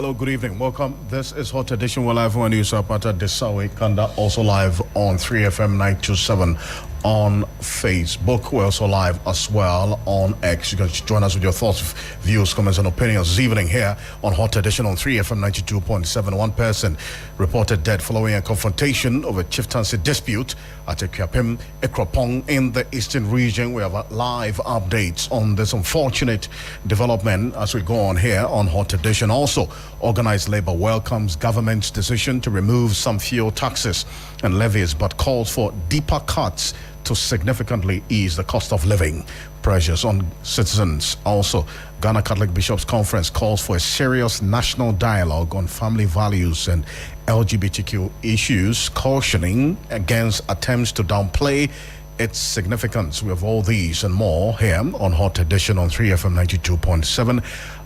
hello, good evening. Welcome. This is Hot Edition. We're live on News Apata Desawe Kanda, also live on 3FM 927 on Facebook. We're also live as well on X. You can join us with your thoughts, views, comments, and opinions this evening here on Hot Edition on 3FM 92.7. One person reported dead following a confrontation over chieftaincy dispute at Ekwapim, Ekropong in the eastern region. We have live updates on this unfortunate development as we go on here on Hot Edition. Also, organized labor welcomes government's decision to remove some fuel taxes and levies, but calls for deeper cuts to significantly ease the cost of living pressures on citizens. Also, Ghana Catholic Bishops' Conference calls for a serious national dialogue on family values and LGBTQ issues, cautioning against attempts to downplay its significance. We have all these and more here on Hot Edition on 3FM 92.7.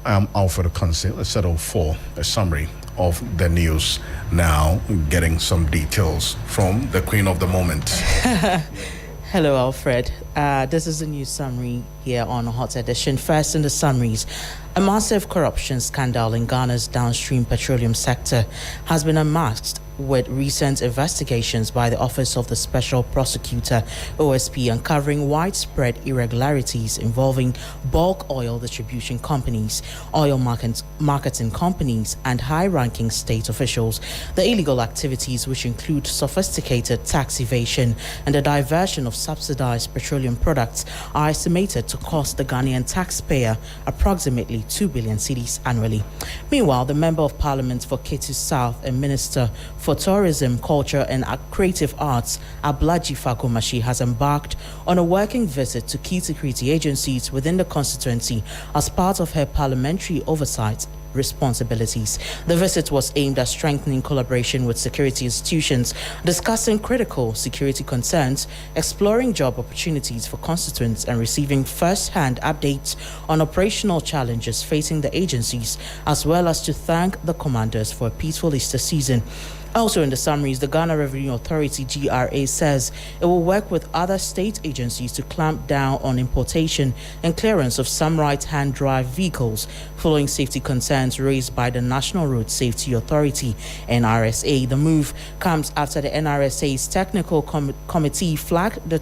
I'm Alfred Ocansey. Let's settle for a summary of the news now, getting some details from the queen of the moment. Hello, Alfred. This is a news summary here on Hot Edition. First in the summaries, a massive corruption scandal in Ghana's downstream petroleum sector has been unmasked with recent investigations by the Office of the Special Prosecutor, OSP, uncovering widespread irregularities involving bulk oil distribution companies, oil marketing companies, and high-ranking state officials. The illegal activities, which include sophisticated tax evasion and the diversion of subsidized petroleum products, are estimated to cost the Ghanaian taxpayer approximately 2 billion cedis annually. Meanwhile, the Member of Parliament for Ketu South and Minister for Tourism, Culture and Creative Arts, Ablaji Fagomashi, has embarked on a working visit to key security agencies within the constituency as part of her parliamentary oversight responsibilities. The visit was aimed at strengthening collaboration with security institutions, discussing critical security concerns, exploring job opportunities for constituents, and receiving first-hand updates on operational challenges facing the agencies, as well as to thank the commanders for a peaceful Easter season. Also in the summaries, the Ghana Revenue Authority, GRA, says it will work with other state agencies to clamp down on importation and clearance of some right-hand drive vehicles following safety concerns raised by the National Road Safety Authority, NRSA. The move comes after the NRSA's technical committee flagged the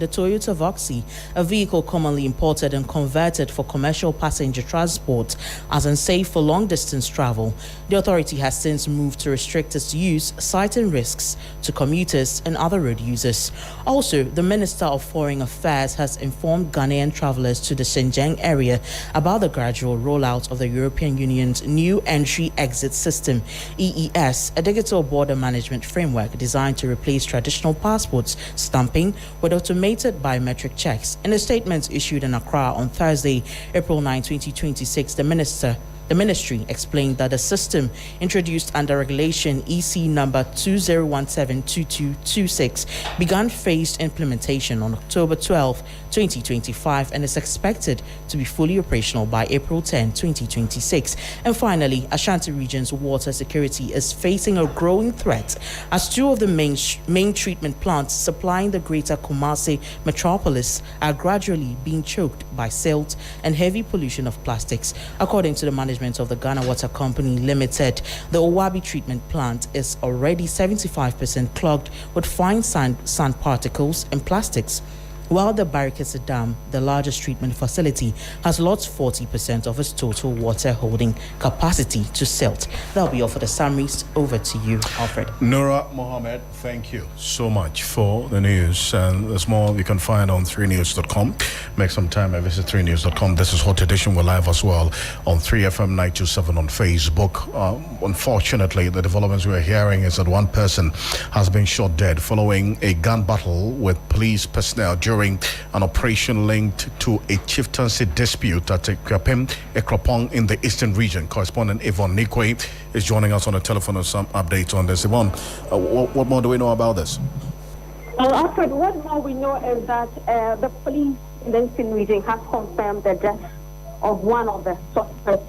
Toyota Voxy, a vehicle commonly imported and converted for commercial passenger transport, as unsafe for long-distance travel. The authority has since moved to restrict its use, citing risks to commuters and other road users. Also, the Minister of Foreign Affairs has informed Ghanaian travelers to the Shenzhen area about the gradual rollout of the European Union's new entry-exit system, EES, a digital border management framework designed to replace traditional passports stamping with automated biometric checks. In a statement issued in Accra on Thursday, April 9, 2026, the ministry explained that the system, introduced under Regulation EC number 2017-2226, began phased implementation on October 12, 2025, and is expected to be fully operational by April 10, 2026. And finally, Ashanti Region's water security is facing a growing threat as two of the main treatment plants supplying the greater Kumasi metropolis are gradually being choked by silt and heavy pollution of plastics. According to the management of the Ghana Water Company Limited, the Owabi treatment plant is already 75% clogged with fine sand particles and plastics, while the Barikese Dam, the largest treatment facility, has lost 40% of its total water holding capacity to silt. That'll be all for the summaries. Over to you, Alfred. Nora Mohammed, thank you so much for the news. And there's more you can find on 3news.com. Make some time and visit 3news.com. This is Hot Edition. We're live as well on 3FM 927 on Facebook. Unfortunately, the developments we're hearing is that one person has been shot dead following a gun battle with police personnel during an operation linked to a chieftaincy dispute at Ekropong in the eastern region. Correspondent Yvonne Nikwe is joining us on the telephone with some updates on this. Yvonne, what more do we know about this? Well, Alfred, what more we know is that the police in the eastern region has confirmed the death of one of the suspects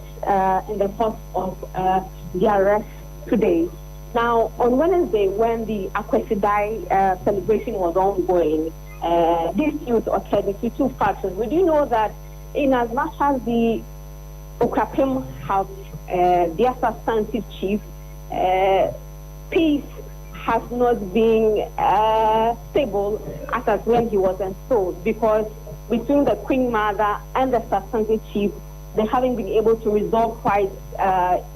in the course of the arrest today. Now, on Wednesday, when the Akwesi celebration was ongoing, dispute occurred between two factions. We do know that in as much as the Ukrapim have their substantive chief. Peace has not been stable as when he was installed, because between the Queen Mother and the substantive chief, they haven't been able to resolve quite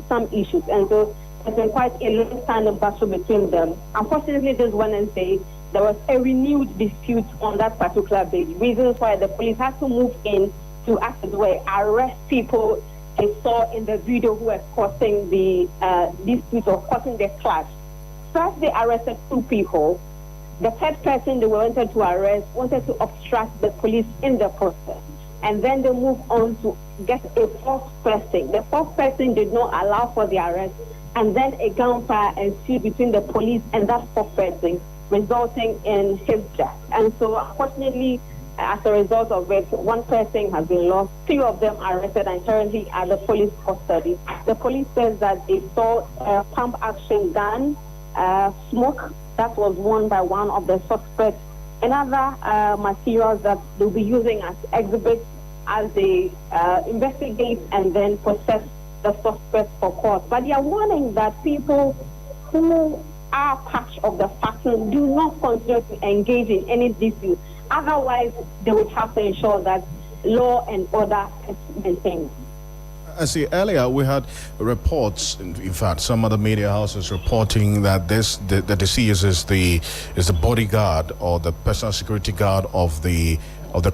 some issues, and so there's been quite a long-standing battle between them. Unfortunately, this Wednesday, there was a renewed dispute on that particular day. Reasons why the police had to move in to, as it were, arrest people they saw in the video who were causing the dispute or causing the clash. First, they arrested 2 people. The third person they wanted to arrest wanted to obstruct the police in the process. And then they moved on to get a 4th person. The 4th person did not allow for the arrest, and then a gunfire ensued between the police and that 4th person, resulting in his death. And so, unfortunately, as a result of it, 1 person has been lost, 2 of them arrested and currently at the police custody. The police says that they saw a pump-action gun, smoke that was worn by one of the suspects, and other materials that they'll be using as exhibits as they investigate and then process the suspects for court. But they are warning that people who are part of the faction do not continue to engage in any dispute. Otherwise, they would have to ensure that law and order is maintained. I see. Earlier, we had reports. In fact, some other media houses reporting that the deceased is the bodyguard or the personal security guard of the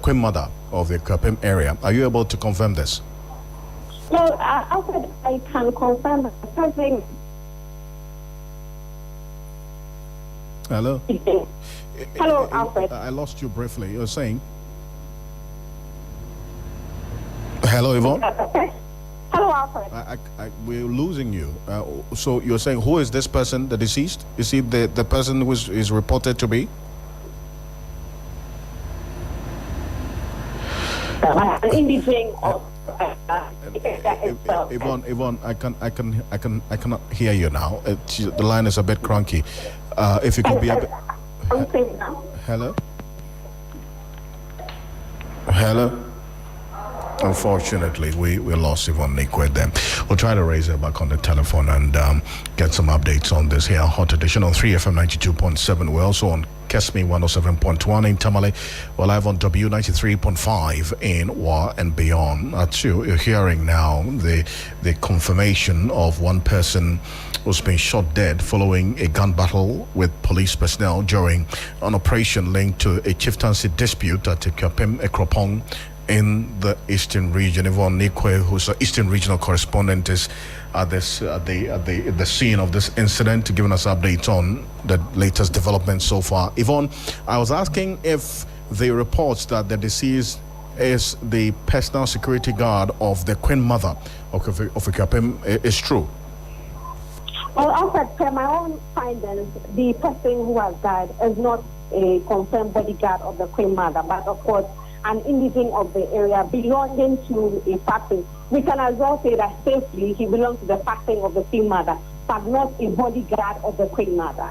Queen Mother of the Kapim area. Are you able to confirm this? Well, Alfred, I can confirm that something. Hello. Hello, Alfred. I lost you briefly. You were saying. Hello, Yvonne. Hello, Alfred. We're losing you. So you're saying, who is this person, the deceased? Is he the person who is reported to be? An individual of Yvonne, I cannot hear you now. The line is a bit cranky. If you could be a bit. Hello. Hello. Unfortunately, we lost Yvonne Nikwe then. We'll try to raise her back on the telephone and get some updates on this here. Hot edition on 3FM 92.7. We're also on Kesmi 107.1 in Tamale. We're live on W93.5 in Wa and beyond. You're hearing now the confirmation of 1 person who's been shot dead following a gun battle with police personnel during an operation linked to a chieftaincy dispute at Kapim Ekropong in the Eastern region. Yvonne Nikwe, who's an Eastern regional correspondent, is at the scene of this incident, giving us updates on the latest developments so far. Yvonne, I was asking if the reports that the deceased is the personal security guard of the Queen Mother of Kapim is true. Well, Alfred, per my own findings, the person who has died is not a confirmed bodyguard of the Queen Mother, but of course an individual of the area belonging to a faction. We can as well say that safely he belongs to the faction of the Queen Mother, but not a bodyguard of the Queen Mother.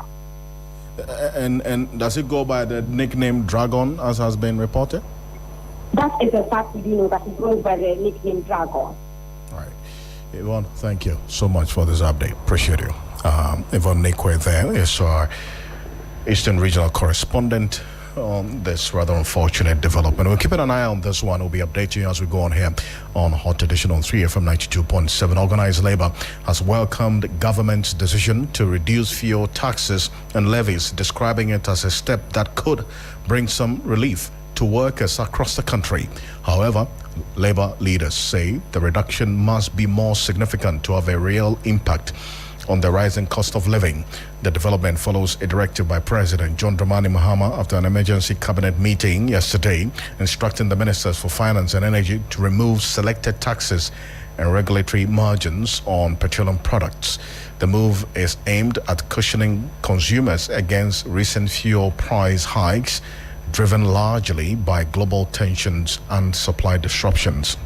And does it go by the nickname Dragon, as has been reported? That is a fact. We do know that he goes by the nickname Dragon. All right. Yvonne, thank you so much for this update. Appreciate you. Yvonne Nikwe there is our Eastern Regional Correspondent on this rather unfortunate development. We'll keep an eye on this one. We'll be updating you as we go on here on Hot Edition on 3FM 92.7. Organized Labor has welcomed government's decision to reduce fuel taxes and levies, describing it as a step that could bring some relief to workers across the country. However, labor leaders say the reduction must be more significant to have a real impact on the rising cost of living. The development follows a directive by President John Dramani Mahama after an emergency cabinet meeting yesterday, instructing the ministers for finance and energy to remove selected taxes and regulatory margins on petroleum products. The move is aimed at cushioning consumers against recent fuel price hikes, driven largely by global tensions and supply disruptions.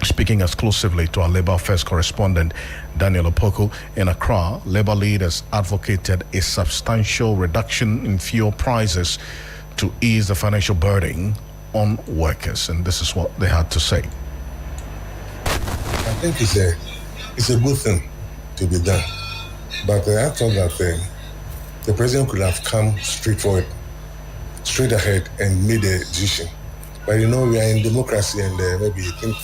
Speaking exclusively to our Labour Affairs correspondent, Daniel Opoku, in Accra, Labour leaders advocated a substantial reduction in fuel prices to ease the financial burden on workers. And this is what they had to say. think it's a good thing to be done. But I thought that the president could have come straight ahead and made a decision. But we are in democracy, and maybe I think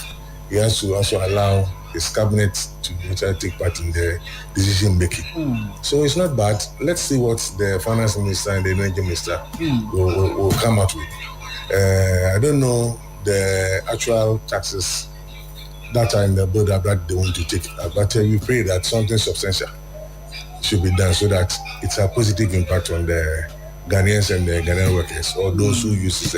he has to also allow his cabinet to take part in the decision making. So it's not bad. Let's see what the finance minister and the energy minister will come out with. I don't know the actual taxes that are in the bill that they want to take, but we pray that something substantial should be done so that it's a positive impact on the Ghanaians and the Ghanaian workers, or those who use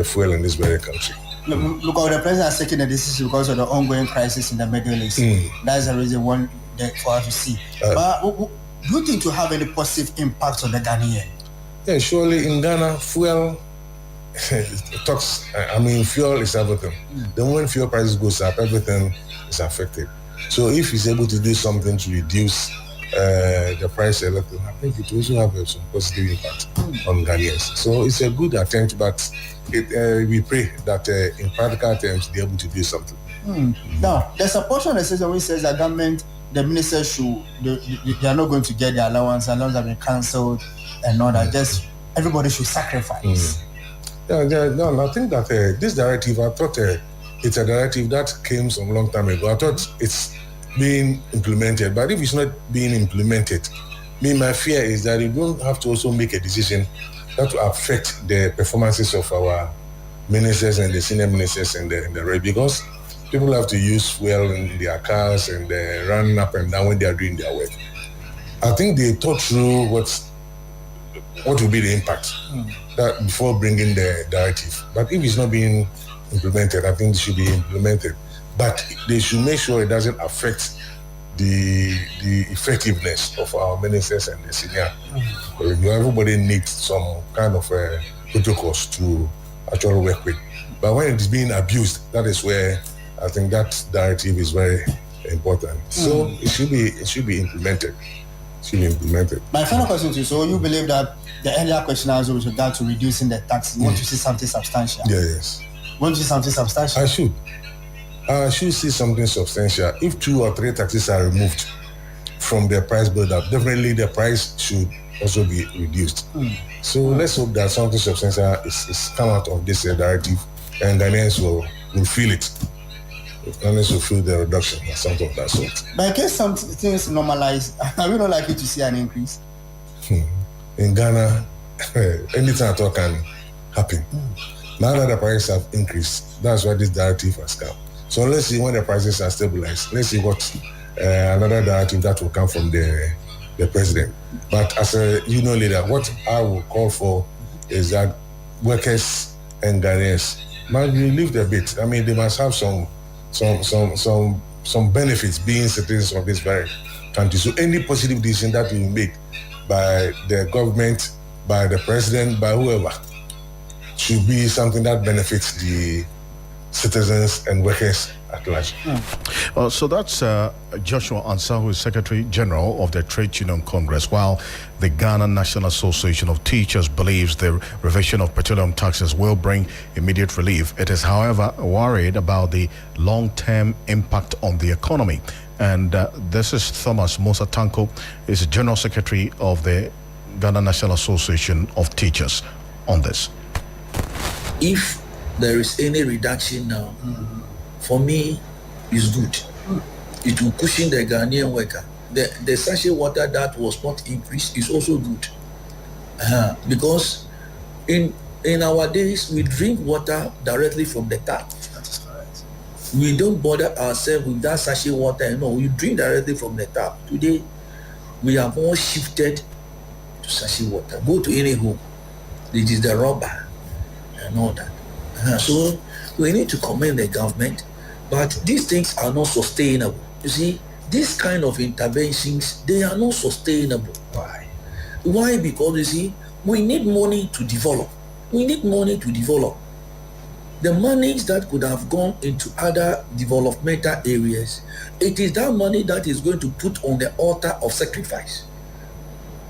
fuel in this very country. Look, the president has taken a decision because of the ongoing crisis in the Middle East. That's the reason for us to see. But do you think to have any positive impact on the Ghanaian? Yeah, surely in Ghana, fuel fuel is everything. The moment fuel prices goes up, everything is affected. So if he's able to do something to reduce the price a little, I think it will also have some positive impact on Ghanaians. So it's a good attempt, but we pray that in practical terms they're able to do something. Now, there's a portion of the system which says that government, the ministers they are not going to get their allowance have been cancelled and all that. Just everybody should sacrifice. No, I think that this directive, I thought it's a directive that came some long time ago. I thought it's being implemented, but if it's not being implemented, my fear is that you don't have to also make a decision that will affect the performances of our ministers and the senior ministers and the rest, because people have to use fuel in their cars and run up and down when they are doing their work. I think they thought through what will be the impact that before bringing the directive. But if it's not being implemented, I think it should be implemented. But they should make sure it doesn't affect the effectiveness of our ministers and the senior. Everybody needs some kind of protocols to actually work with. But when it's being abused, that is where I think that directive is very important. So it should be implemented. My final question to you: so you believe that the earlier question I was with regard to reducing the tax, you want to see something substantial? Yes. Want to see something substantial? I should see something substantial. If 2 or 3 taxes are removed from the price build-up, definitely the price should also be reduced. So let's hope that something substantial is come out of this directive, and Ghanaians will feel it. Ghanaians will feel the reduction or something of that sort. But in case some things normalize, are we not likely to see an increase? In Ghana, anything at all can happen. Now that the prices have increased, that's why this directive has come. So let's see when the prices are stabilized. Let's see what another directive that will come from the president. But as a union leader, what I will call for is that workers and Ghanaians must be relieved a bit. I mean, they must have some benefits being citizens of this very country. So any positive decision that we make by the government, by the president, by whoever, should be something that benefits the citizens and workers at large. So that's Joshua Ansah, who is Secretary General of the Trade Union Congress, while the Ghana National Association of Teachers believes the revision of petroleum taxes will bring immediate relief. It is, however, worried about the long-term impact on the economy. And this is Thomas Musa Tanko, is General Secretary of the Ghana National Association of Teachers on this. If there is any reduction now, for me, it's good. It will cushion the Ghanaian worker. The sachet water that was not increased is also good. Because in our days, we drink water directly from the tap. That is correct. We don't bother ourselves with that sachet water. No, we drink directly from the tap. Today, we are more shifted to sachet water. Go to any home. It is the rubber and all that. So we need to commend the government, but these things are not sustainable. You see, these kind of interventions, they are not sustainable. Why? Because you see, we need money to develop. The monies that could have gone into other developmental areas, it is that money that is going to put on the altar of sacrifice.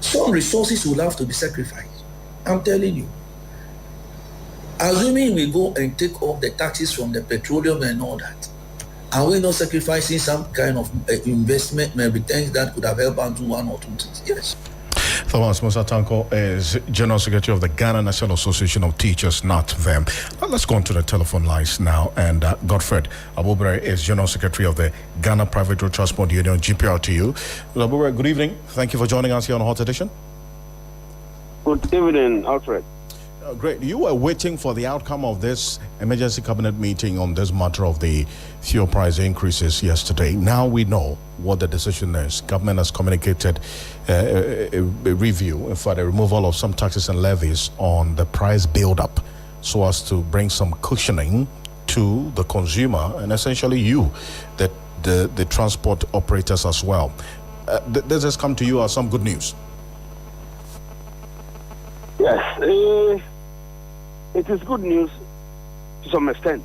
Some resources will have to be sacrificed. I'm telling you. Assuming we go and take off the taxes from the petroleum and all that, Are we not sacrificing some kind of investment returns that could have helped us do one or two things? Yes. Thomas Musa Tanko is General Secretary of the Ghana National Association of Teachers, not them. Let's go on to the telephone lines now. And Godfred Abubere is General Secretary of the Ghana Private Road Transport Union, GPRTU. Abubere, good evening. Thank you for joining us here on Hot Edition. Good evening, Alfred. Great. You were waiting for the outcome of this emergency cabinet meeting on this matter of the fuel price increases yesterday. Now we know what the decision is. Government has communicated a review, in fact, a removal of some taxes and levies on the price build-up so as to bring some cushioning to the consumer and essentially you, the transport operators as well. This has come to you as some good news. Yes, it is good news to some extent,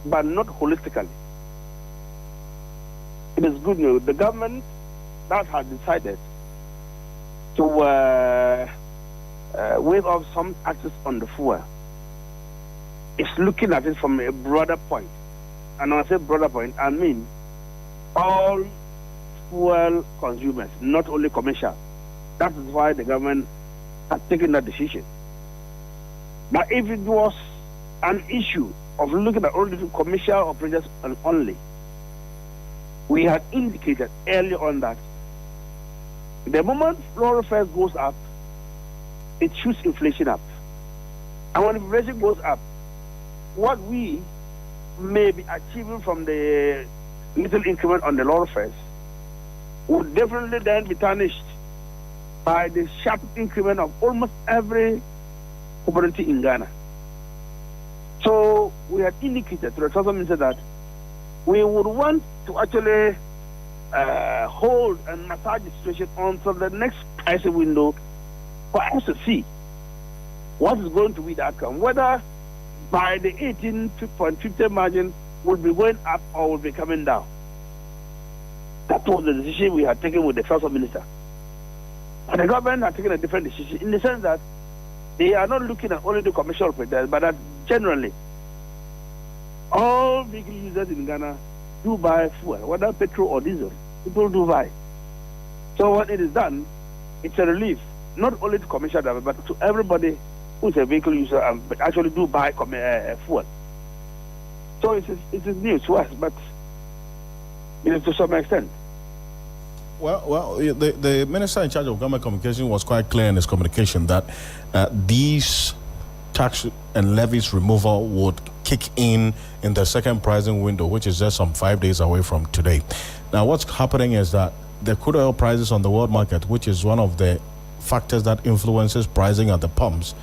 but not holistically. It is good news. The government that has decided to waive off some taxes on the fuel is looking at it from a broader point. And when I say broader point, I mean all fuel consumers, not only commercial. That is why the government has taken that decision. But if it was an issue of looking at only commercial operators and only, we had indicated early on that the moment floor fares goes up, it shoots inflation up. And when inflation goes up, what we may be achieving from the little increment on the lower fares would definitely then be tarnished by the sharp increment of almost every commodity in Ghana. So we had indicated to the Transport Minister that we would want to actually hold and massage the situation until the next pricing window for us to see what is going to be the outcome, whether by the 18.50 margin will be going up or will be coming down. That was the decision we had taken with the Transport Minister. And the government had taken a different decision in the sense that they are not looking at only the commercial operators, but that generally all vehicle users in Ghana do buy fuel, whether petrol or diesel. People do buy. So when it is done, it's a relief, not only to commercial drivers, but to everybody who is a vehicle user and actually do buy fuel. So it is news to us, but it is to some extent. Well, the minister in charge of government communication was quite clear in his communication that these tax and levies removal would kick in the second pricing window, which is just some 5 days away from today. Now, what's happening is that the crude oil prices on the world market, which is one of the factors that influences pricing at the pumps,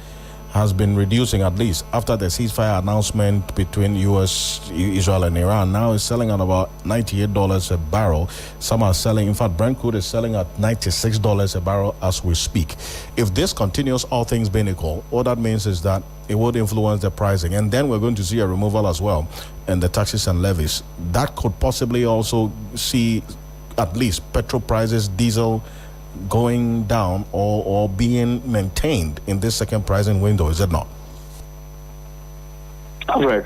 has been reducing, at least after the ceasefire announcement between U.S., Israel, and Iran. Now it's selling at about $98 a barrel. Some are selling, in fact, Brent crude is selling at $96 a barrel as we speak. If this continues, all things being equal, all that means is that it would influence the pricing. And then we're going to see a removal as well in the taxes and levies. That could possibly also see at least petrol prices, diesel, going down or being maintained in this second pricing window, is it not? Alfred,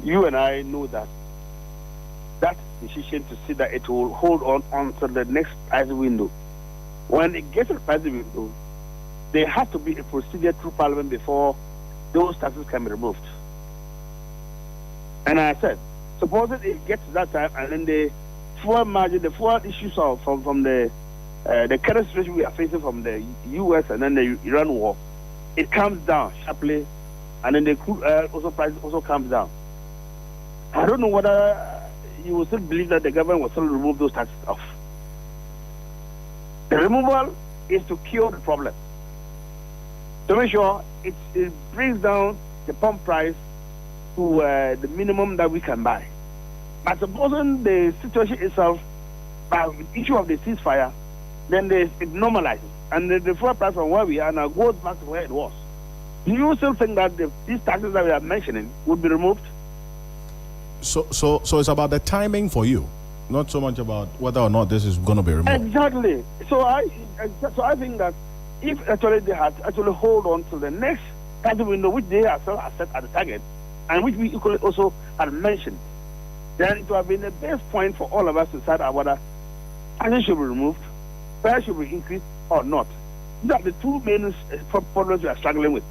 you and I know that decision to see that it will hold on until the next pricing window. When it gets to the pricing window, there has to be a procedure through Parliament before those taxes can be removed. And I said, supposing it gets to that time and then the fuel margin, the fuel issues are from the current situation we are facing from the U.S. and then the Iran war, it comes down sharply, and then the crude oil price also comes down. I don't know whether you will still believe that the government will still remove those taxes off. The removal is to cure the problem, to make sure it brings down the pump price to the minimum that we can buy. But supposing the situation itself, by the issue of the ceasefire, then it normalizes, and the fuel price from where we are now goes back to where it was. Do you still think that these taxes that we are mentioning would be removed? So it's about the timing for you, not so much about whether or not this is going to be removed. Exactly. So I think that if actually they had actually hold on to the next target window, which they have set at the target, and which we equally also had mentioned, then it would have been a base point for all of us to decide whether taxes should be removed, fares should be increased or not. These are the two main problems we are struggling with.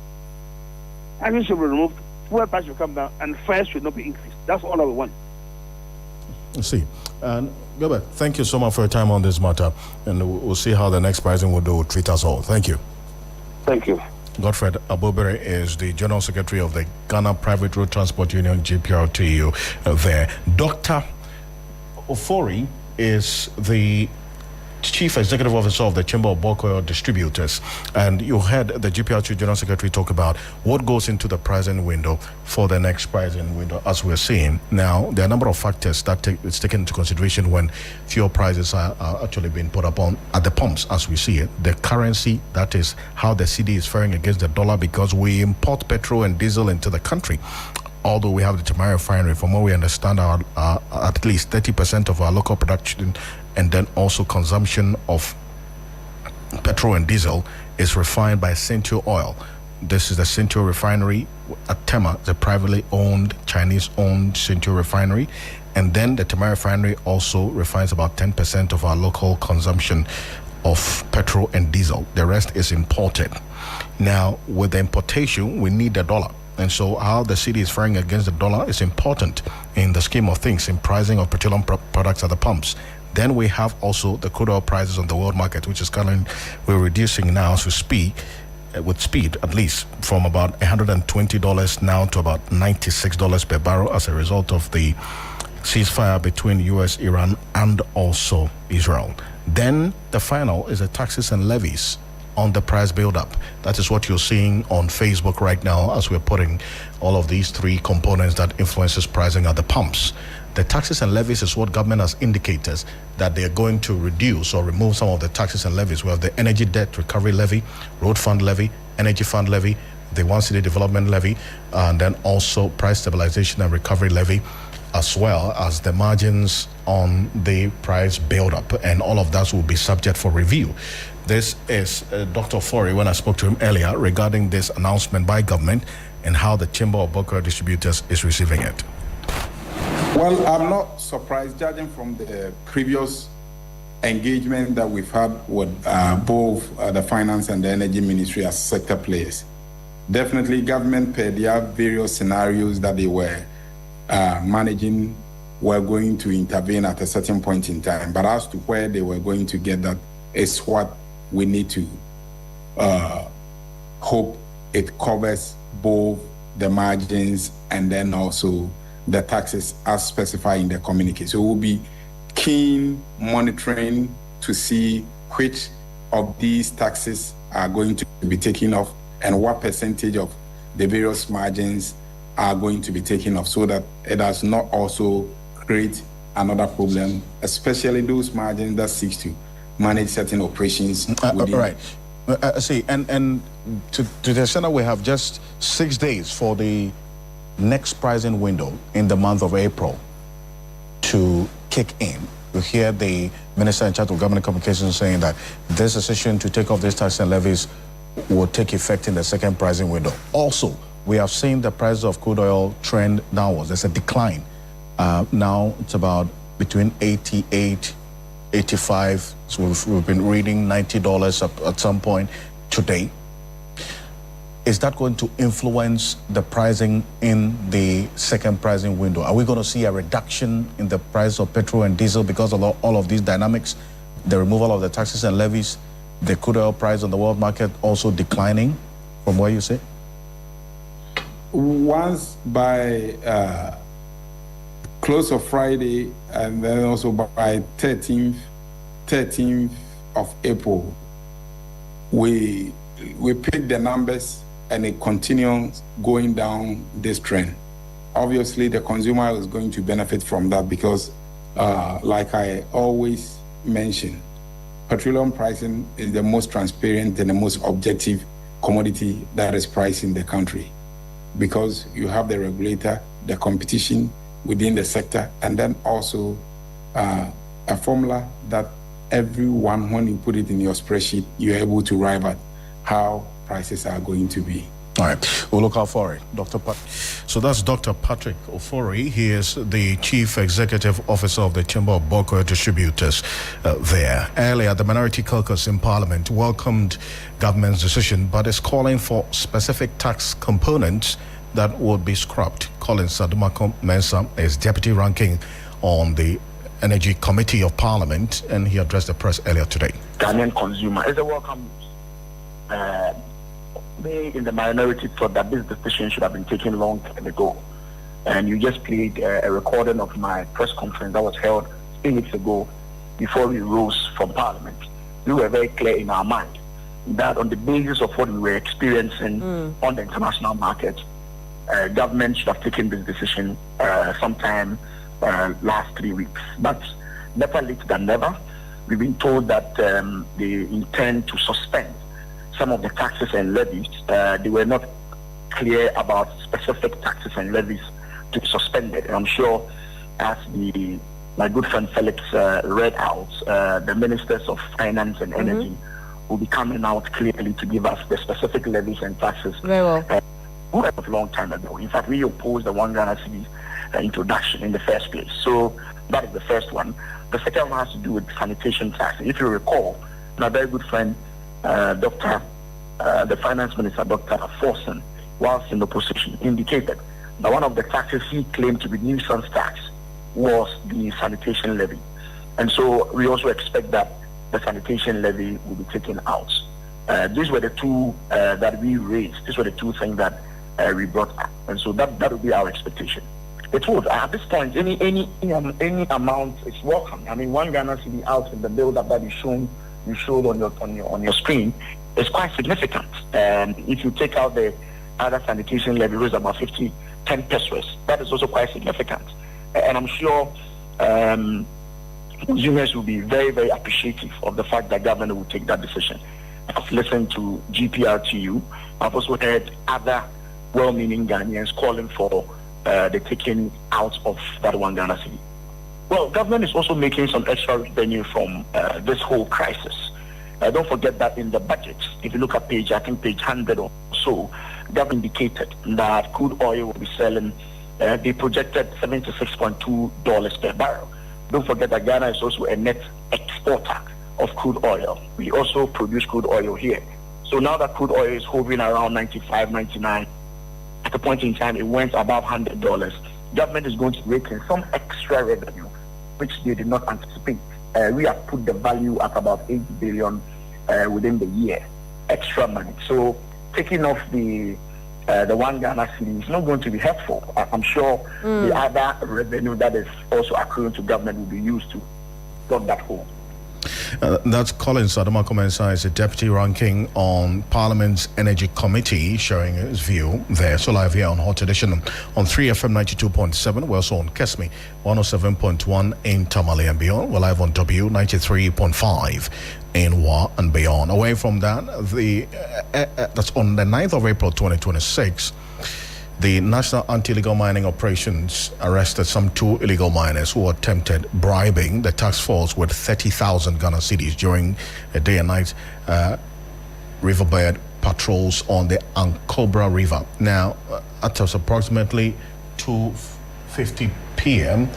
Taxes should be removed, fuel price should come down, and fares should not be increased. That's all I want. I see. And Gilbert, thank you so much for your time on this matter, and we'll see how the next pricing will treat us all. Thank you. Thank you. Godfred Abobere is the General Secretary of the Ghana Private Road Transport Union, GPRTU, there. Dr. Ofori is the Chief Executive Officer of the Chamber of Bulk Oil Distributors, and you heard the GPRTU General Secretary talk about what goes into the pricing window for the next pricing window. As we're seeing now, there are a number of factors that it's taken into consideration when fuel prices are actually being put up on at the pumps. As we see it, the currency, that is how the cedi is faring against the dollar, because we import petrol and diesel into the country. Although we have the Tamari refinery, from what we understand, our at least 30% of our local production and then also consumption of petrol and diesel is refined by Central Oil. This is the Central refinery at Tema, the privately owned, Chinese-owned Central refinery. And then the Tamari refinery also refines about 10% of our local consumption of petrol and diesel. The rest is imported. Now, with the importation, we need the dollar. And so how the cedi is faring against the dollar is important in the scheme of things, in pricing of petroleum products at the pumps. Then we have also the crude oil prices on the world market, which is currently, we're reducing now with speed at least, from about $120 now to about $96 per barrel as a result of the ceasefire between US, Iran, and also Israel. Then the final is the taxes and levies on the price build-up. That is what you're seeing on Facebook right now as we're putting all of these three components that influences pricing at the pumps. The taxes and levies is what government has indicated that they're going to reduce or remove some of the taxes and levies. We have the energy debt recovery levy, road fund levy, energy fund levy, the One City Development levy, and then also price stabilization and recovery levy, as well as the margins on the price build-up. And all of that will be subject for review. This is Dr. Ofori when I spoke to him earlier regarding this announcement by government and how the Chamber of Bulk Oil Distributors is receiving it. Well, I'm not surprised, judging from the previous engagement that we've had with both the Finance and the Energy Ministry as sector players. Definitely, government per their various scenarios that they were managing were going to intervene at a certain point in time. But as to where they were going to get that is what we need to hope it covers both the margins and then also the taxes as specified in the communique. So we'll be keen monitoring to see which of these taxes are going to be taken off and what percentage of the various margins are going to be taken off, so that it does not also create another problem, especially those margins that seeks to manage certain operations. Right. See, and to the extent that we have just 6 days for the next pricing window in the month of April to kick in. You hear the Minister in charge of Government Communications saying that this decision to take off these taxes and levies will take effect in the second pricing window. Also, we have seen the price of crude oil trend downwards. There's a decline. Now it's about between 88, 85. So we've been reading $90 at some point today. Is that going to influence the pricing in the second pricing window? Are we going to see a reduction in the price of petrol and diesel because of all of these dynamics, the removal of the taxes and levies, the crude oil price on the world market also declining from where you say? Once by close of Friday and then also by 13th of April, we pick the numbers and it continues going down this trend. Obviously, the consumer is going to benefit from that because, like I always mention, petroleum pricing is the most transparent and the most objective commodity that is priced in the country, because you have the regulator, the competition within the sector, and then also a formula that everyone, when you put it in your spreadsheet, you're able to arrive at how prices are going to be. All right, we'll look out for it, Dr. So that's Dr. Patrick Ofori. He is the Chief Executive Officer of the Chamber of Bulk Oil Distributors there. Earlier, the Minority Caucus in Parliament welcomed government's decision, but is calling for specific tax components that would be scrapped. Colin Sadumako Mensah is Deputy Ranking on the Energy Committee of Parliament, and he addressed the press earlier today. Ghanaian consumer is a welcome. We in the minority thought that this decision should have been taken long time ago. And you just played a recording of my press conference that was held 3 weeks ago before we rose from Parliament. We were very clear in our mind that on the basis of what we were experiencing on the international market, government should have taken this decision sometime last 3 weeks. But better late than never. We've been told that they intend to suspend some of the taxes and levies. They were not clear about specific taxes and levies to be suspended. And I'm sure as my good friend Felix read out, the ministers of finance and energy will be coming out clearly to give us the specific levies and taxes. Very well. A long time ago. In fact, we opposed the 1 Ghana cedi introduction in the first place. So that is the first one. The second one has to do with sanitation tax. If you recall, my very good friend, the finance minister, Dr. Forson, whilst in opposition, indicated that one of the taxes he claimed to be nuisance tax was the sanitation levy. And so we also expect that the sanitation levy will be taken out. These were the two that we raised. These were the two things that we brought up. And so that would be our expectation. It would. At this point, any amount is welcome. I mean, 1 Ghana cedi out in the build-up that you showed on your screen is quite significant. And if you take out the other sanitation levy, which is about 10 pesos, that is also quite significant. And I'm sure consumers will be very, very appreciative of the fact that government will take that decision. I've listened to GPRTU. I've also heard other well-meaning Ghanaians calling for the taking out of that 1 Ghana cedi. Well, government is also making some extra revenue from this whole crisis. Don't forget that in the budget, if you look at page 100 or so, government indicated that crude oil will be selling, they projected $76.2 per barrel. Don't forget that Ghana is also a net exporter of crude oil. We also produce crude oil here. So now that crude oil is hovering around 95, 99, at a point in time it went above $100. Government is going to rake in some extra revenue, which they did not anticipate. We have put the value at about 8 billion within the year, extra money. So taking off the 1 Ghana cedi is not going to be helpful. I'm sure the other revenue that is also accruing to government will be used to plug that hole. That's Colin Sadumako Mensah, is a Deputy Ranking on Parliament's Energy Committee, sharing his view there. So live here on Hot Edition on 3FM 92.7. We're also on Kesme 107.1 in Tamale and beyond. We're live on W 93.5 in Wa and beyond. Away from that, that's on the 9th of April 2026. The National Anti-Illegal Mining Operations arrested some 2 illegal miners who attempted bribing the task force with 30,000 Ghana cedis during a day and night riverbed patrols on the Ankobra River. Now, at approximately 2:50 p.m.,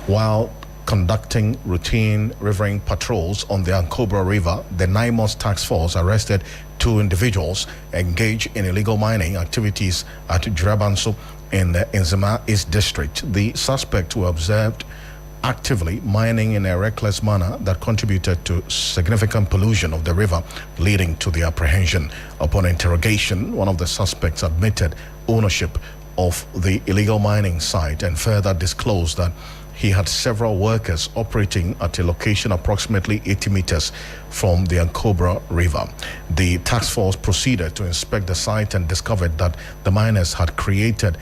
while conducting routine riverine patrols on the Ankobra River, the 9-month task force arrested 2 individuals engaged in illegal mining activities at Drabanso in the Nzema East District. The suspects were observed actively mining in a reckless manner that contributed to significant pollution of the river, leading to the apprehension. Upon interrogation, one of the suspects admitted ownership of the illegal mining site and further disclosed that he had several workers operating at a location approximately 80 meters from the Ankobra River. The task force proceeded to inspect the site and discovered that the miners had created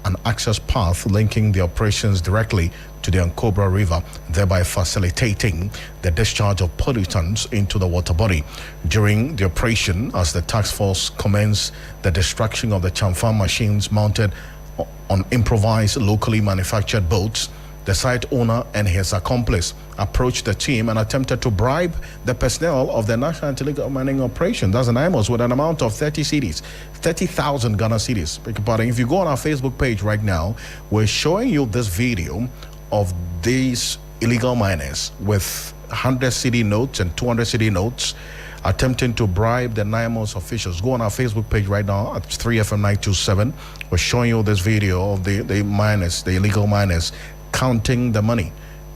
an access path linking the operations directly to the Ankobra River, thereby facilitating the discharge of pollutants into the water body. During the operation, as the task force commenced the destruction of the chamfan machines mounted on improvised locally manufactured boats, The site owner and his accomplice approached the team and attempted to bribe the personnel of the National Illegal Mining Operation, that's an IMOS, with an amount of 30,000 Ghana cedis. Beg your pardon. If you go on our Facebook page right now, we're showing you this video of these illegal miners with 100 cedi notes and 200 cedi notes attempting to bribe the NIMOS officials. Go on our Facebook page right now at 3FM927. We're showing you this video of the miners, the illegal miners, counting the money.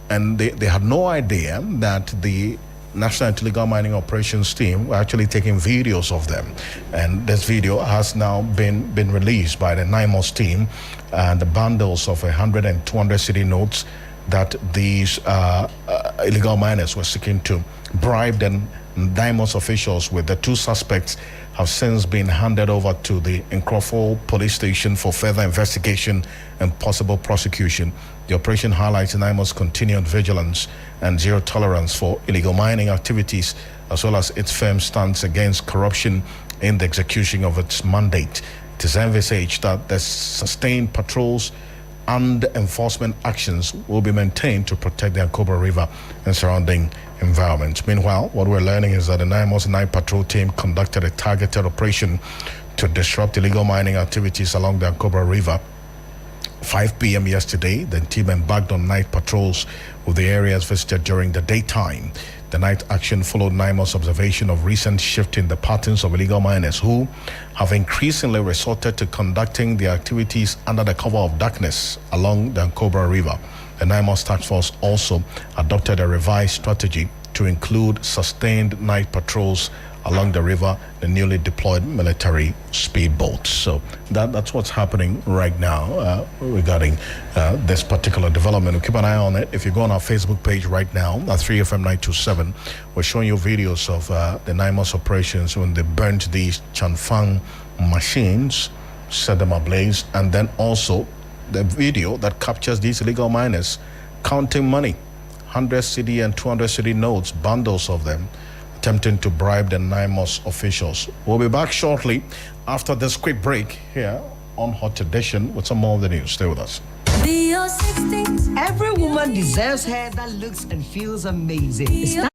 And they had no idea that the National Illegal Mining Operations team were actually taking videos of them. And this video has now been released by the NIMOS team, and the bundles of 100 and 200 cedi notes that these illegal miners were seeking to bribe the NIMOS officials with. The two suspects have since been handed over to the Nkrofo police station for further investigation and possible prosecution. The operation highlights NIMOS' continued vigilance and zero tolerance for illegal mining activities, as well as its firm stance against corruption in the execution of its mandate. It is envisaged that the sustained patrols and enforcement actions will be maintained to protect the Ankobra River and surrounding environment. Meanwhile, what we're learning is that the NIMOS Night Patrol team conducted a targeted operation to disrupt illegal mining activities along the Ankobra River. 5 p.m. yesterday, the team embarked on night patrols with the areas visited during the daytime. The night action followed NIMOS observation of recent shift in the patterns of illegal miners who have increasingly resorted to conducting their activities under the cover of darkness along the Ankobra River. The NIMOS task force also adopted a revised strategy to include sustained night patrols along the river, the newly deployed military speedboats. So that's what's happening right now regarding this particular development. We'll keep an eye on it. If you go on our Facebook page right now, at 3FM927, we're showing you videos of the NIMOS operations when they burnt these Chanfang machines, set them ablaze, and then also the video that captures these illegal miners counting money, 100 cedi and 200 cedi notes, bundles of them, attempting to bribe the NIMOS officials. We'll be back shortly after this quick break here on Hot Edition with some more of the news. Stay with us. Every woman deserves hair that looks and feels amazing.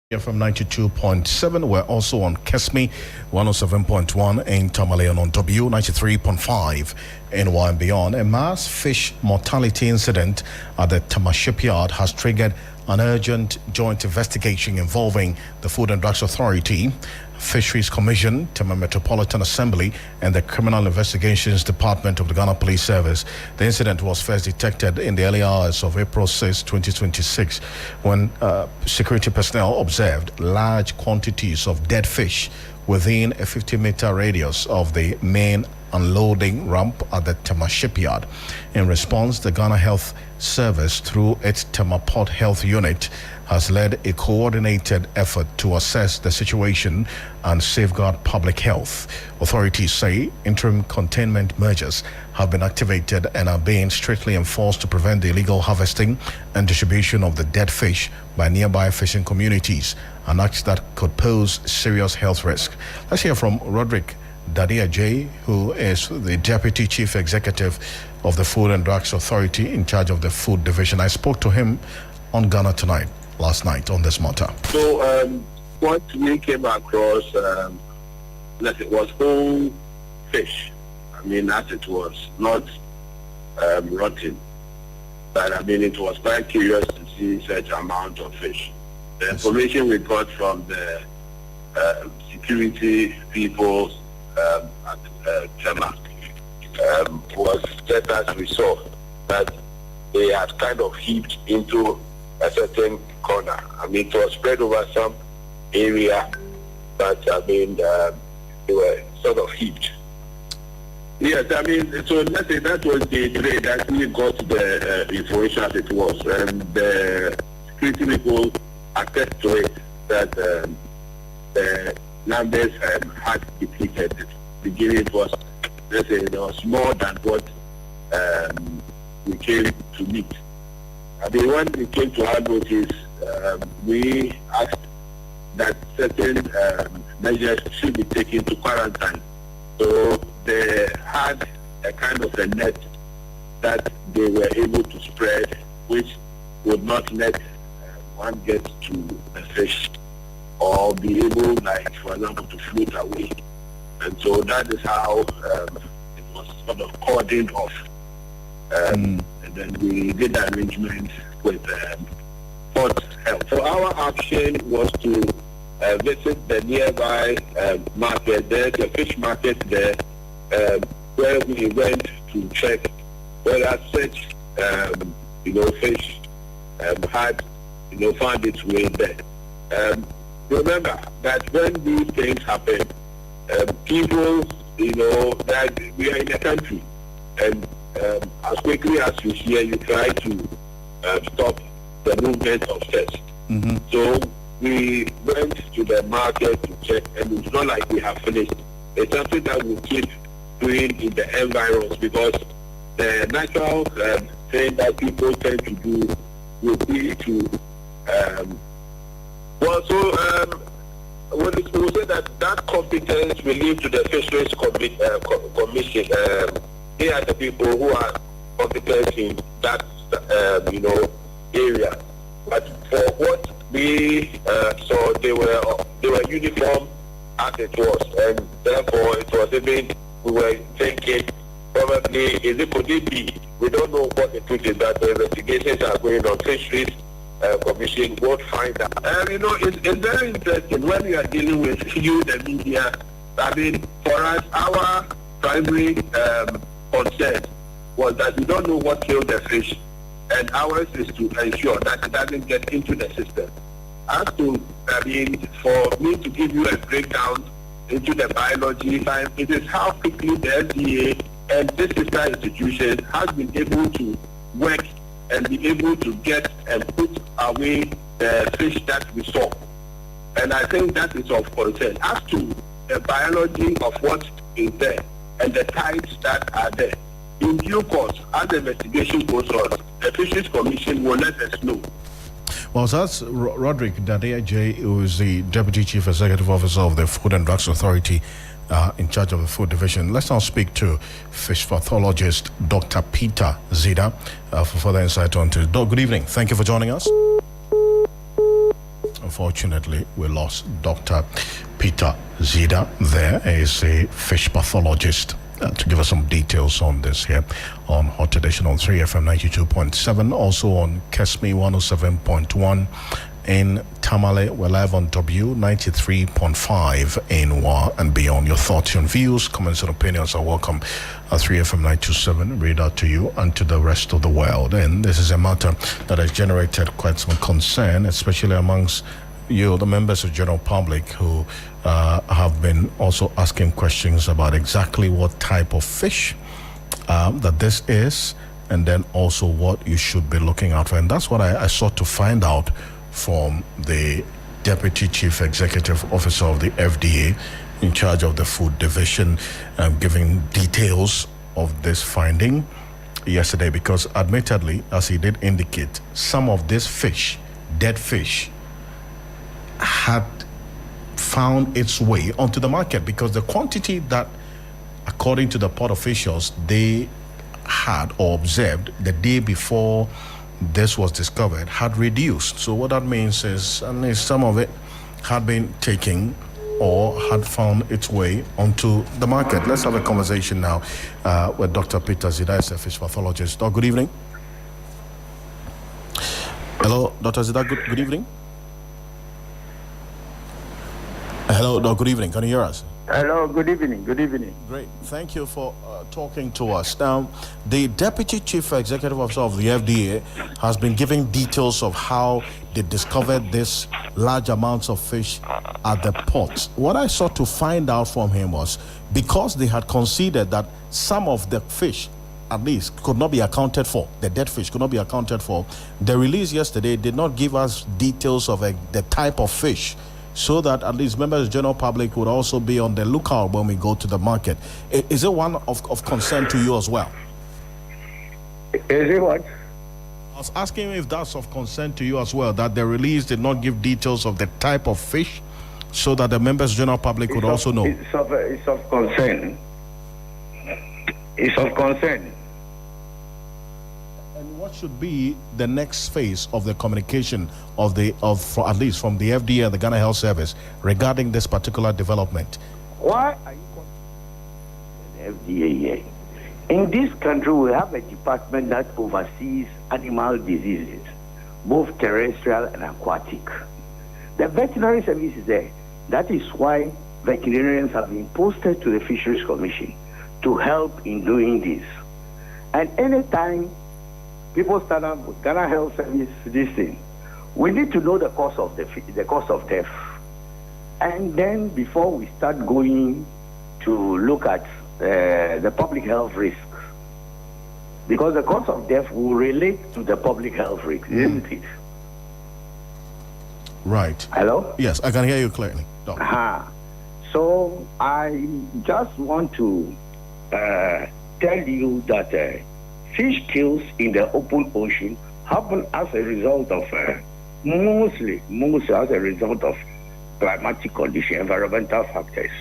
Here from 92.7, we're also on Kesme, 107.1 in Tamale, and on W 93.5 in and beyond. A mass fish mortality incident at the Tama shipyard has triggered an urgent joint investigation involving the Food and Drugs Authority, Fisheries Commission, Tama Metropolitan Assembly, and the Criminal Investigations Department of the Ghana Police Service. The incident was first detected in the early hours of April 6, 2026, when security personnel observed large quantities of dead fish within a 50-meter radius of the main unloading ramp at the Tema shipyard. In response, the Ghana Health Service, through its Tema Port Health Unit, has led a coordinated effort to assess the situation and safeguard public health. Authorities say interim containment measures have been activated and are being strictly enforced to prevent the illegal harvesting and distribution of the dead fish by nearby fishing communities, an act that could pose serious health risk. Let's hear from Roderick Dadia J, who is the Deputy Chief Executive of the Food and Drugs Authority in charge of the Food Division. I spoke to him on Ghana Tonight last night on this matter. So what we came across, it was whole fish. I mean, as it was, not rotten. But I mean, it was quite curious to see such amount of fish. The information we got from the security people at Tema was just as we saw, that they had kind of heaped into a certain corner. I mean, it was spread over some area, but I mean, they were sort of heaped. Yes, I mean, so let's say that was the day that we got the information as it was, and the security people attest to it that the numbers had depleted. At the beginning, it was, let's say, there was more than what we came to meet. I mean, when we came to our notice, we asked that certain measures should be taken to quarantine. So they had a kind of a net that they were able to spread, which would not let one get to the fish or be able, like, for example, to float away. And so that is how it was sort of cordoned off. And then we did the arrangement with Port Health. So our action was to visit the nearby market. There's a fish market there where we went to check whether such fish had found its way there. Remember that when these things happen, people, that we are in a country, and as quickly as you hear, you try to stop the movement of fish. So we went to the market to check, and it's not like we have finished. It's something that we keep doing in the environs, because the natural thing that people tend to do would be to we'll say that competence will leave to the Fisheries Commission. They are the people who are competent in that area. But for what we saw, they were uniform as it was, and therefore it was even, we were thinking probably could it be? We don't know what the truth is, that the investigations are going on. Fisheries Commission won't find out. It's very interesting when we are dealing with you, the media. I mean, for us, our primary concern was that we don't know what killed the fish, and ours is to ensure that it doesn't get into the system. As to, for me to give you a breakdown into the biology science, it is how quickly the FDA and this sister institution has been able to work and be able to get and put away the fish that we saw. And I think that is of concern. As to the biology of what is there and the types that are there, in due course, as the investigation goes on, the Fisheries Commission will let us know. Well, so that's Roderick Dadia J, who is the Deputy Chief Executive Officer of the Food and Drugs Authority in charge of the Food Division. Let's now speak to fish pathologist Dr. Peter Zida for further insight on to. Good evening. Thank you for joining us. Unfortunately, we lost Dr. Peter Zida. There is a fish pathologist to give us some details on this here on Hot Edition on 3FM 92.7, also on Kesme 107.1 in Tamale. We're live on W 93.5 in Wa and beyond. Your thoughts and views, comments and opinions are welcome at 3FM 927. Read out to you and to the rest of the world. And this is a matter that has generated quite some concern, especially amongst you, the members of general public who have been also asking questions about exactly what type of fish that this is, and then also what you should be looking out for. And that's what I sought to find out from the Deputy Chief Executive Officer of the FDA in charge of the Food Division, giving details of this finding yesterday, because admittedly, as he did indicate, some of this fish, dead fish, had found its way onto the market because the quantity that, according to the port officials, they had or observed the day before this was discovered had reduced. So what that means is at least some of it had been taken or had found its way onto the market. Let's have a conversation now with Dr. Peter Zida, a fish pathologist. Good evening. Hello, Dr. Zida, good evening. Hello, good evening. Can you hear us? Hello, good evening. Good evening. Great. Thank you for talking to us. Now, the Deputy Chief Executive Officer of the FDA has been giving details of how they discovered this large amounts of fish at the ports. What I sought to find out from him was, because they had considered that some of the fish, at least, could not be accounted for, the dead fish could not be accounted for, the release yesterday did not give us details of the type of fish, so that at least members of the general public would also be on the lookout when we go to the market. Is it one of concern to you as well? Is it what? I was asking if that's of concern to you as well, that the release did not give details of the type of fish, so that the members of the general public would also know. It's of concern. It's of concern. And what should be the next phase of the communication at least from the FDA and the Ghana Health Service regarding this particular development? Why are you calling the FDA here? In this country, we have a department that oversees animal diseases, both terrestrial and aquatic. The veterinary service is there. That is why veterinarians have been posted to the Fisheries Commission to help in doing this. And anytime people stand up with Ghana Health Service, this thing, we need to know the cause of death. And then before we start going to look at the public health risks, because the cause of death will relate to the public health risks, isn't it? Right. Hello? Yes, I can hear you clearly. So I just want to tell you that fish kills in the open ocean happen as a result of mostly as a result of climatic conditions, environmental factors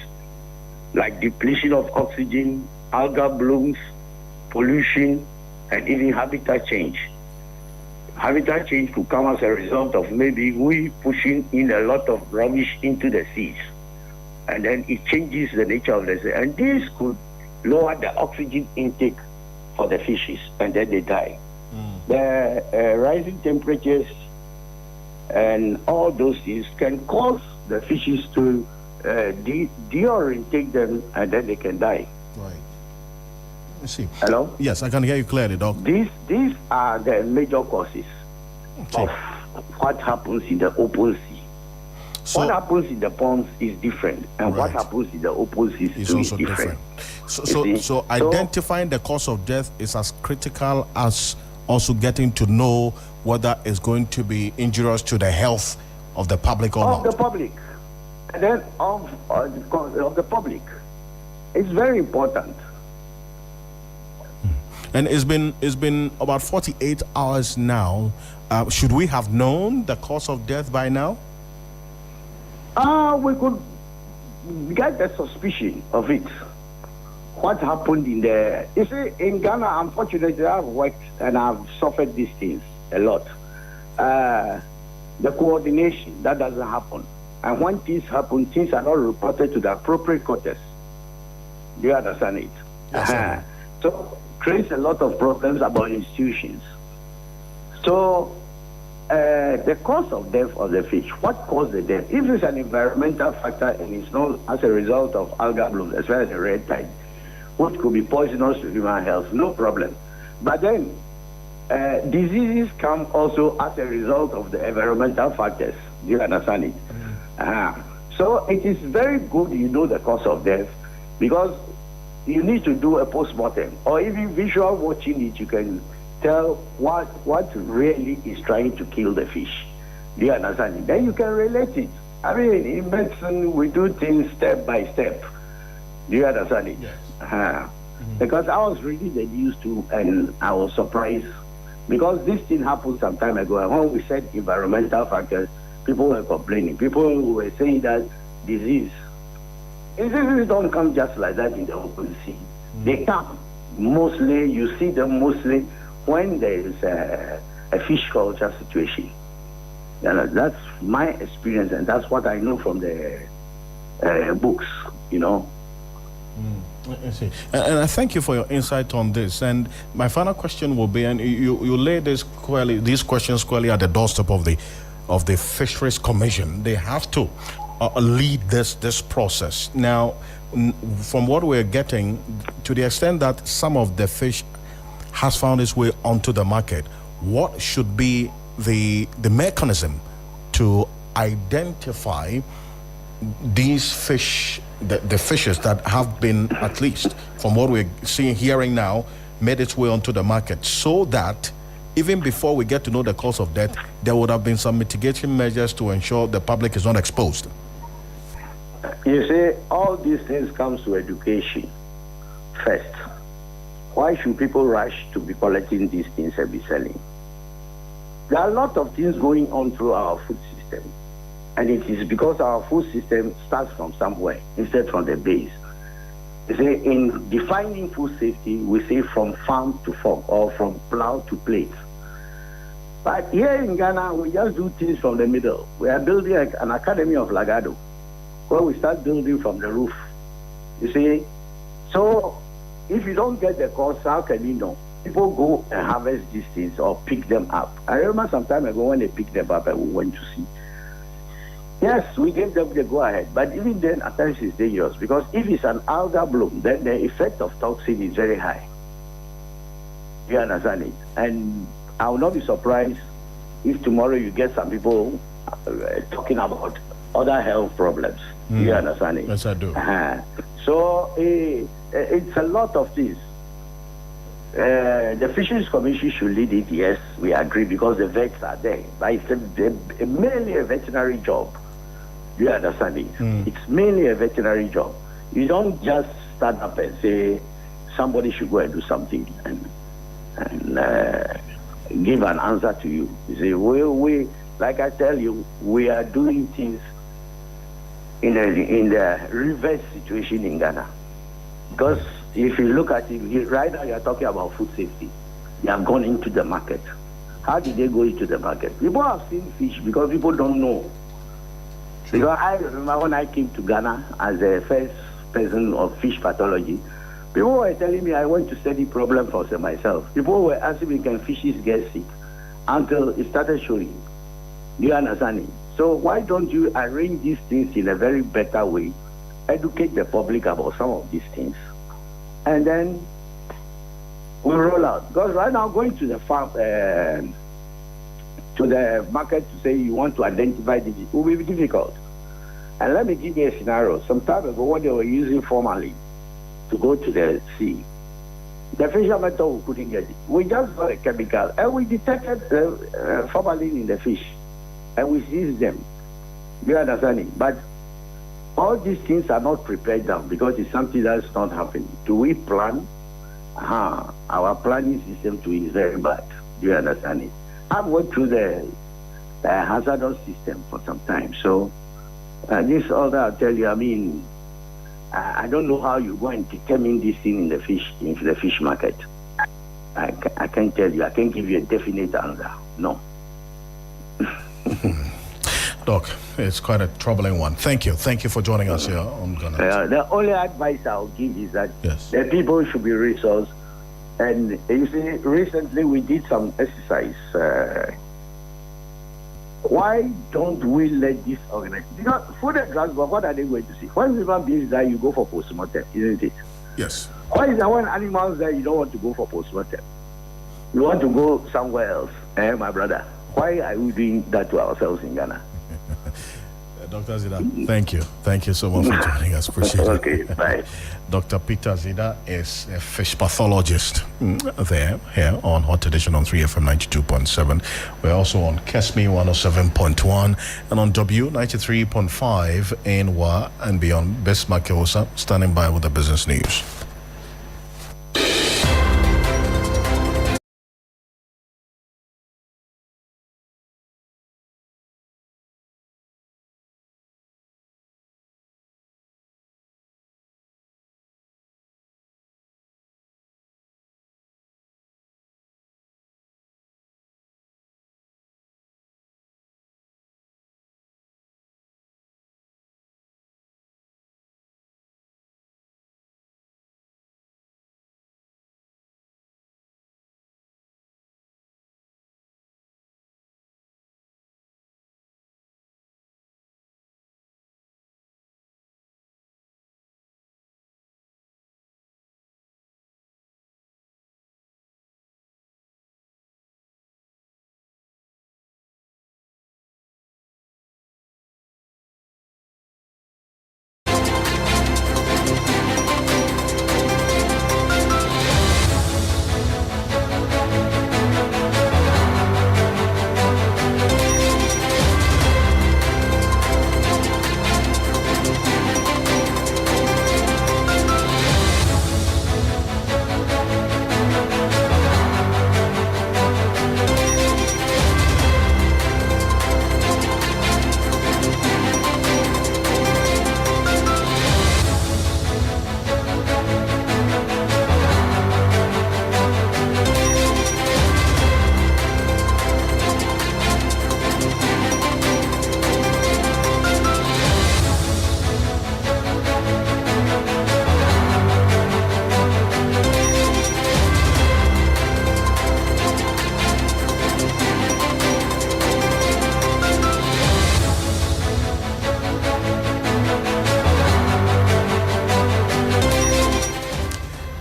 like depletion of oxygen, algal blooms, pollution, and even habitat change. Habitat change could come as a result of maybe we pushing in a lot of rubbish into the seas, and then it changes the nature of the sea, and this could lower the oxygen intake for the fishes, and then they die. The rising temperatures and all those things can cause the fishes to deorientate them, and then they can die. Right. Let's see. Hello? Yes, I can hear you clearly, Doc. These are the major causes of what happens in the open sea. So, what happens in the ponds is different, and what happens in the open sea is also different. So identifying the cause of death is as critical as also getting to know whether it's going to be injurious to the health of the public or not. Of the public, and then of the public. It's very important. And it's been about 48 hours now. Should we have known the cause of death by now? We could get the suspicion of it. What happened in the... You see, in Ghana, unfortunately, I've worked and I've suffered these things a lot. The coordination, that doesn't happen. And when things happen, things are not reported to the appropriate quarters. Do you understand it? Yes, so, creates a lot of problems about institutions. So, the cause of death of the fish, what caused the death? If it's an environmental factor and it's not as a result of algal blooms, as well as the red tide, which could be poisonous to human health, no problem. But then, diseases come also as a result of the environmental factors. Do you understand it? So it is very good you know the cause of death, because you need to do a post-mortem, or even visual watching it, you can tell what really is trying to kill the fish. Do you understand it? Then you can relate it. I mean, in medicine, we do things step by step. Do you understand it? Yes. Because I was reading the news too, and I was surprised, because this thing happened some time ago, and when we said environmental factors, people were complaining. People were saying that diseases don't come just like that in the open sea. They come mostly, you see them mostly when there is a fish culture situation. That's my experience, and that's what I know from the books, you know. I see. And I thank you for your insight on this. And my final question will be, and you lay these questions squarely at the doorstep of the Fisheries Commission. They have to lead this process. Now, from what we're getting, to the extent that some of the fish has found its way onto the market, what should be the mechanism to identify these fish, the fishes that have been, at least from what we're hearing now, made its way onto the market, so that even before we get to know the cause of death, there would have been some mitigation measures to ensure the public is not exposed? You see, all these things comes to education first. Why should people rush to be collecting these things and be selling? There are a lot of things going on through our food system, and it is because our food system starts from somewhere instead from the base. You see, in defining food safety, we say from farm to fork, or from plow to plate. But here in Ghana, we just do things from the middle. We are building an academy of Lagado, where we start building from the roof. You see? So, if you don't get the cost, how can you know? People go and harvest these things or pick them up. I remember some time ago when they picked them up and we went to see. Yes, we gave them the go-ahead, but even then, at times it's dangerous, because if it's an algal bloom, then the effect of toxin is very high. You understand it? And I will not be surprised if tomorrow you get some people talking about other health problems. You understand it? Yes, I do. So it's a lot of things. The Fisheries Commission should lead it, yes, we agree, because the vets are there. But it's mainly a veterinary job. You understand it? It's mainly a veterinary job. You don't just stand up and say somebody should go and do something and give an answer to you. You see, we like I tell you, we are doing things in the reverse situation in Ghana. Because if you look at it, right now you're talking about food safety. They have gone into the market. How did they go into the market? People have seen fish because people don't know. Because I remember when I came to Ghana as the first person of fish pathology, people were telling me I went to study problem for myself. People were asking me, can fishes get sick? Until it started showing. Do you understand it? So why don't you arrange these things in a very better way, educate the public about some of these things, and then we roll out. Because right now going to the farm, to the market to say you want to identify this will be difficult. And let me give you a scenario. Some time ago when they were using formalin to go to the sea, the fishermen thought we couldn't get it. We just got a chemical and we detected formalin in the fish and we seized them. You understand it? But all these things are not prepared down because it's something that's not happening. Do we plan? Our planning system too is very bad. Do you understand it? I've worked through the hazardous system for some time. So this order, I'll tell you, I mean, I don't know how you go and determine this thing in the fish market. I can't tell you. I can't give you a definite answer. No. Doc, it's quite a troubling one. Thank you. Thank you for joining us here on Ghana. The only advice I'll give is that the people should be resourced. And you see, recently we did some exercise. Why don't we let this organization? Because food and transport, what are they going to see? When human beings die, you go for postmortem, isn't it? Yes. Why is that when animals die, you don't want to go for postmortem? You want to go somewhere else, my brother? Why are we doing that to ourselves in Ghana? Dr. Zida, thank you. Thank you so much for joining us. Appreciate it. Okay, bye. Dr. Peter Zida is a fish pathologist here on Hot Edition on 3FM 92.7. We're also on Kesme 107.1 and on W93.5 in Wa and beyond. Bismarck Keosa standing by with the business news.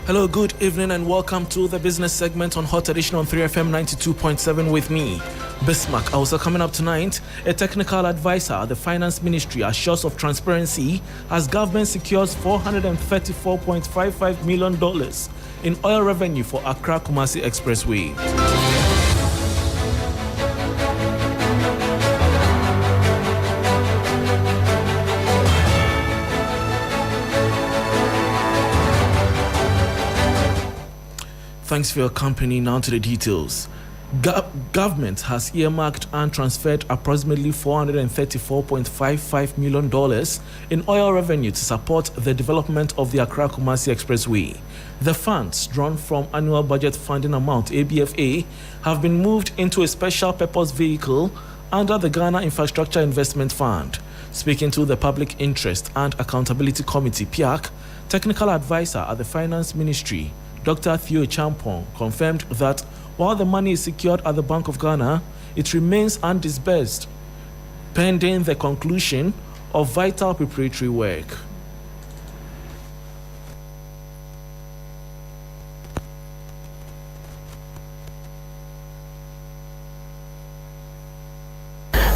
Hello, good evening and welcome to the business segment on Hot Edition on 3FM 92.7 with me, Bismarck. Also coming up tonight, a technical advisor at the Finance Ministry assures of transparency as government secures $434.55 million in oil revenue for Accra-Kumasi Expressway. Thanks for your company. Now to the details. Government has earmarked and transferred approximately $434.55 million in oil revenue to support the development of the Accra-Kumasi Expressway. The funds, drawn from annual budget funding amount ABFA, have been moved into a special purpose vehicle under the Ghana Infrastructure Investment Fund. Speaking to the Public Interest and Accountability Committee, PIAC, technical advisor at the Finance Ministry, Dr. Theo Champong, confirmed that while the money is secured at the Bank of Ghana, it remains undisbursed, pending the conclusion of vital preparatory work.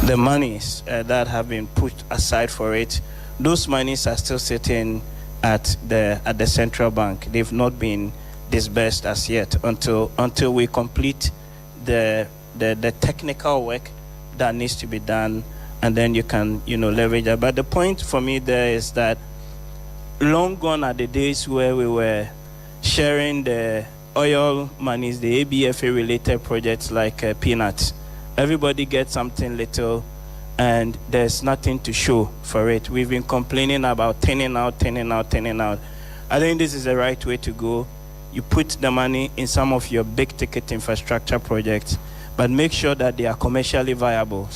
The monies that have been put aside for it, those monies are still sitting at the central bank. They've not been disbursed as yet until we complete the technical work that needs to be done, and then you can leverage that. But the point for me there is that long gone are the days where we were sharing the oil monies, the ABFA related projects like peanuts. Everybody gets something little and there's nothing to show for it. We've been complaining about turning out. I think this is the right way to go. You put the money in some of your big ticket infrastructure projects, but make sure that they are commercially viable.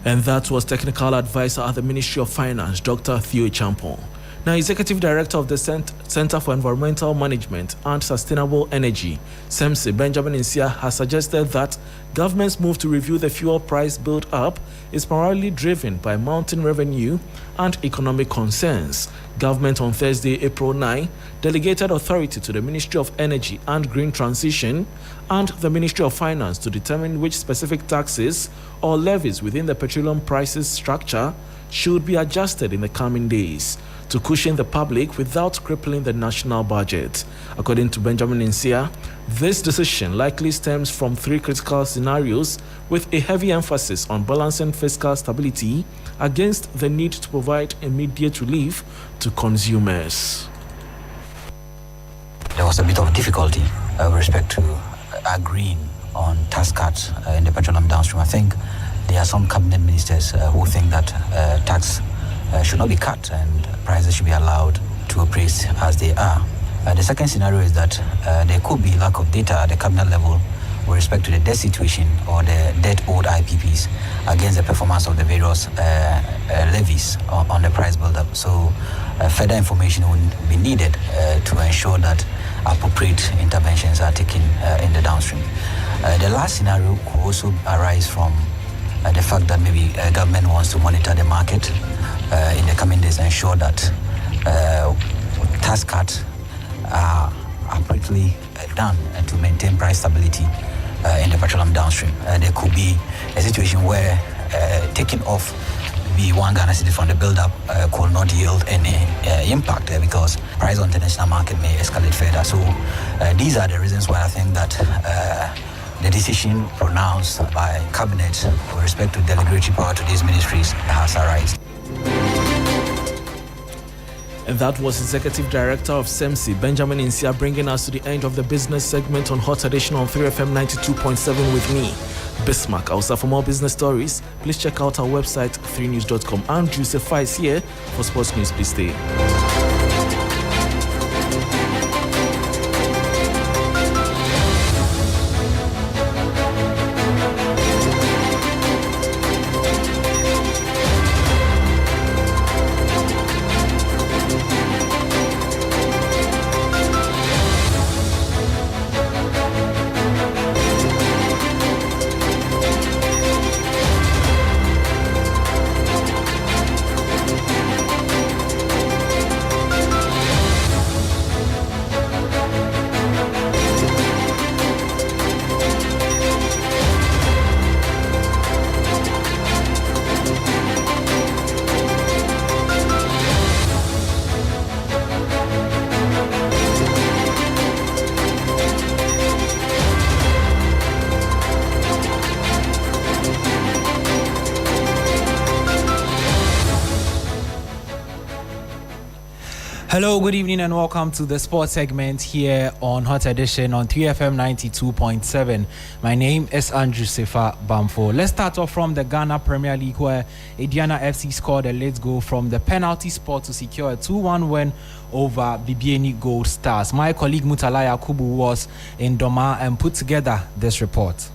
And that was technical advisor at the Ministry of Finance, Dr. Theo Champong. Now, Executive Director of the Center for Environmental Management and Sustainable Energy, SEMSE, Benjamin Insia, has suggested that government's move to review the fuel price build-up is primarily driven by mounting revenue and economic concerns. Government on Thursday, April 9, delegated authority to the Ministry of Energy and Green Transition and the Ministry of Finance to determine which specific taxes or levies within the petroleum prices structure should be adjusted in the coming days to cushion the public without crippling the national budget. According to Benjamin Insia, this decision likely stems from three critical scenarios with a heavy emphasis on balancing fiscal stability against the need to provide immediate relief to consumers. There was a bit of difficulty with respect to agreeing on tax cuts in the petroleum downstream. I think there are some cabinet ministers who think that tax should not be cut and prices should be allowed to operate as they are. The second scenario is that there could be lack of data at the cabinet level with respect to the debt situation or the debt owed IPPs against the performance of the various levies on the price build-up. So further information will be needed to ensure that appropriate interventions are taken in the downstream. The last scenario could also arise from the fact that maybe government wants to monitor the market in the coming days and ensure that tax cuts are appropriately done to maintain price stability in the petroleum downstream. There could be a situation where taking off the 1 Ghana cedi from the build-up could not yield any impact because price on the international market may escalate further. So these are the reasons why I think that the decision pronounced by Cabinet with respect to delegatory power to these ministries has arisen. And that was Executive Director of SEMSI, Benjamin Insia, bringing us to the end of the business segment on Hot Edition on 3FM 92.7 with me, Bismarck. Also, for more business stories, please check out our website, 3news.com. Andrew Sefa is here for sports news. Please stay. Hello, good evening and welcome to the sports segment here on Hot Edition on 3FM 92.7. My name is Andrew Sefa Bamfo. Let's start off from the Ghana Premier League where Ediana FC scored a late goal from the penalty spot to secure a 2-1 win over Bibiani Gold Stars. My colleague Mutala Yakubu was in Doma and put together this report.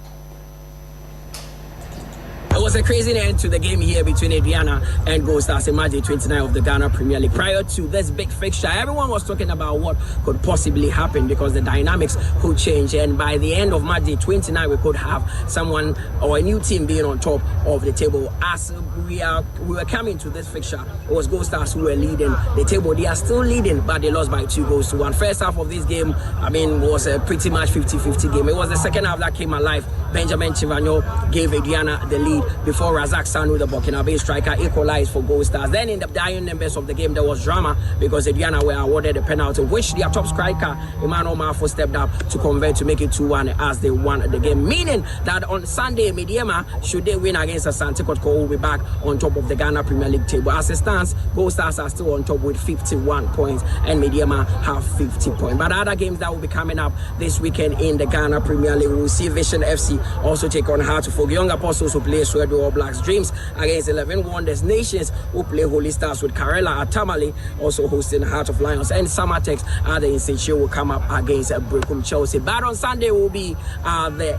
It was a crazy end to the game here between Adriana and Gold Stars in match day 29 of the Ghana Premier League. Prior to this big fixture, everyone was talking about what could possibly happen because the dynamics could change. And by the end of match day 29, we could have someone or a new team being on top of the table. As we were coming to this fixture, it was Gold Stars who were leading the table. They are still leading, but they lost by 2-1. First half of this game, was a pretty much 50-50 game. It was the second half that came alive. Benjamin Chivanyo gave Adriana the lead before Razak Sanu, the Burkinabe striker, equalized for Gold Stars. Then in the dying numbers of the game, there was drama because Adriana were awarded a penalty, which their top striker, Emmanuel Marfo, stepped up to convert to make it 2-1 as they won the game. Meaning that on Sunday, Mediema, should they win against Asante Kotoko, will be back on top of the Ghana Premier League table. As it stands, Gold Stars are still on top with 51 points and Mediema have 50 points. But other games that will be coming up this weekend in the Ghana Premier League, we'll see Vision FC also take on Hartford. Young Apostles will play Swedo All Blacks. Dreams against 11 Wonders. Nations will play Holy Stars with Karela Atamale also hosting Heart of Lions. And Samatex at the Insensio will come up against Brekum Chelsea. But on Sunday will be the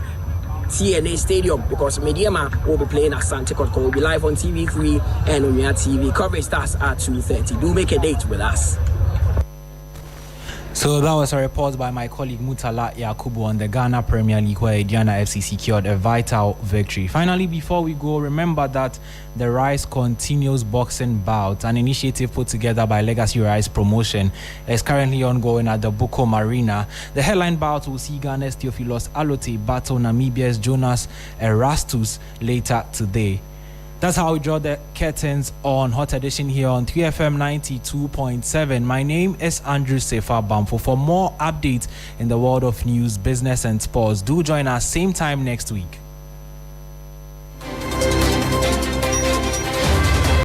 TNA Stadium because Mediema will be playing at Asante Kotoko. Will be live on TV3 and on your TV. Coverage starts at 2:30. Do make a date with us. So that was a report by my colleague Mutala Yakubu on the Ghana Premier League where Ediana FC secured a vital victory. Finally, before we go, remember that the Rise Continues Boxing Bout, an initiative put together by Legacy Rise Promotion, is currently ongoing at the Buko Marina. The headline bout will see Ghana's Theophilus Alote battle Namibia's Jonas Erastus later today. That's how we draw the curtains on Hot Edition here on 3FM 92.7. My name is Andrew Sefa Bamfo. For more updates in the world of news, business, and sports, do join us same time next week.